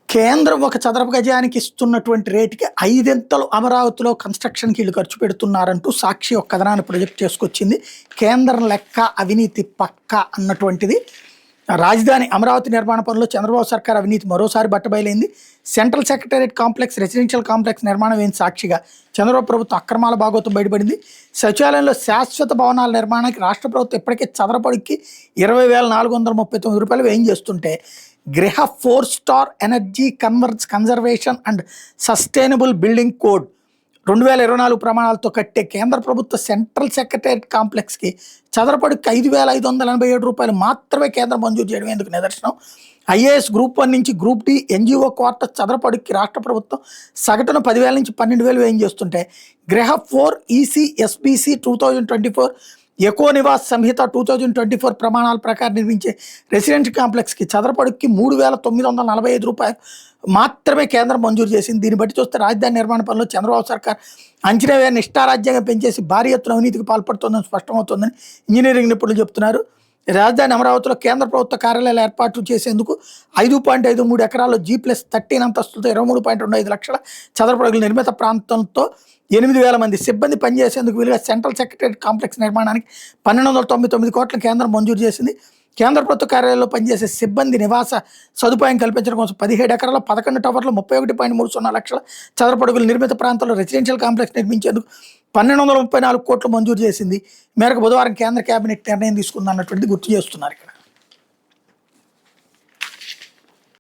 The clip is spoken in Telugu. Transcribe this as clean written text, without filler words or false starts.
కేంద్రం ఒక చదరపు గజానికి ఇస్తున్నటువంటి రేటుకి ఐదింతలు అమరావతిలో కన్స్ట్రక్షన్కి వీళ్ళు ఖర్చు పెడుతున్నారంటూ సాక్షి ఒక కథనాన్ని ప్రొజెక్ట్ చేసుకొచ్చింది. కేంద్రం లెక్క అవినీతి పక్క అన్నటువంటిది. రాజధాని అమరావతి నిర్మాణ పనుల్లో చంద్రబాబు సర్కార్ అవినీతి మరోసారి బట్టబయలైంది. Central secretariat complex, residential complex నిర్మాణం అయిన సాక్షిగా చంద్రబాబు ప్రభుత్వం అక్రమాల భాగోతం బయటపడింది. సచివాలయంలో శాశ్వత భవనాల నిర్మాణానికి రాష్ట్ర ప్రభుత్వం ఇప్పటికే చదరపడికి 20,439 రూపాయలు వ్యయం చేస్తుంటే గృహ 4 star energy conservation and sustainable building code 2024 ప్రమాణాలతో కట్టే కేంద్ర ప్రభుత్వ సెంట్రల్ సెక్రటేరియట్ కాంప్లెక్స్కి చదరపడికి 5,587 రూపాయలు మాత్రమే కేంద్రం మంజూరు చేయడం ఎందుకు నిదర్శనం. ఐఏఎస్ గ్రూప్ 1 నుంచి గ్రూప్ డి ఎన్జిఓ క్వార్టర్స్ చదరపడికి రాష్ట్ర ప్రభుత్వం సగటున 10,000 నుంచి 12,000 వ్యయం చేస్తుంటే గృహ 4 ఈసీ ఎస్బీసీ 2024 ఎకో నివాస్ సంహిత 2024 ప్రమాణాల ప్రకారం నిర్మించే రెసిడెన్షియల్ కాంప్లెక్స్కి చదరపడికి 3,945 రూపాయలు మాత్రమే కేంద్రం మంజూరు చేసింది. దీన్ని బట్టి చూస్తే రాజధాని నిర్మాణ పనుల్లో చంద్రబాబు సర్కార్ అంచనా వ్యయాన్ని ఇష్టారాజ్యంగా పెంచేసి భారీ ఎత్తున అవినీతికి పాల్పడుతోందని స్పష్టమవుతోందని ఇంజనీరింగ్ నిపుణులు చెబుతున్నారు. రాజధాని అమరావతిలో కేంద్ర ప్రభుత్వ కార్యాలయాలు ఏర్పాటు చేసేందుకు 5.53 ఎకరాల్లో G+13 అంతస్తులతో 23.25 లక్షల చదరపు అడుగుల నిర్మిత ప్రాంతంతో 8,000 మంది సిబ్బంది పనిచేసేందుకు వీలుగా సెంట్రల్ సెక్రటేరియట్ కాంప్లెక్స్ నిర్మాణానికి 1,299 కోట్ల కేంద్రం మంజూరు చేసింది. కేంద్ర ప్రభుత్వ కార్యాలయంలో పనిచేసే సిబ్బంది నివాస సదుపాయం కల్పించడం కోసం 17 ఎకరాల్లో 11 టవర్లు 31.30 లక్షల చదరపు అడుగుల నిర్మిత ప్రాంతాల్లో రెసిడెన్షియల్ కాంప్లెక్స్ నిర్మించేందుకు 1,234 కోట్లు మంజూరు చేసింది. మేరకు బుధవారం కేంద్ర కేబినెట్ నిర్ణయం తీసుకుందన్నటువంటిది గుర్తు చేస్తున్నారు ఇక్కడ.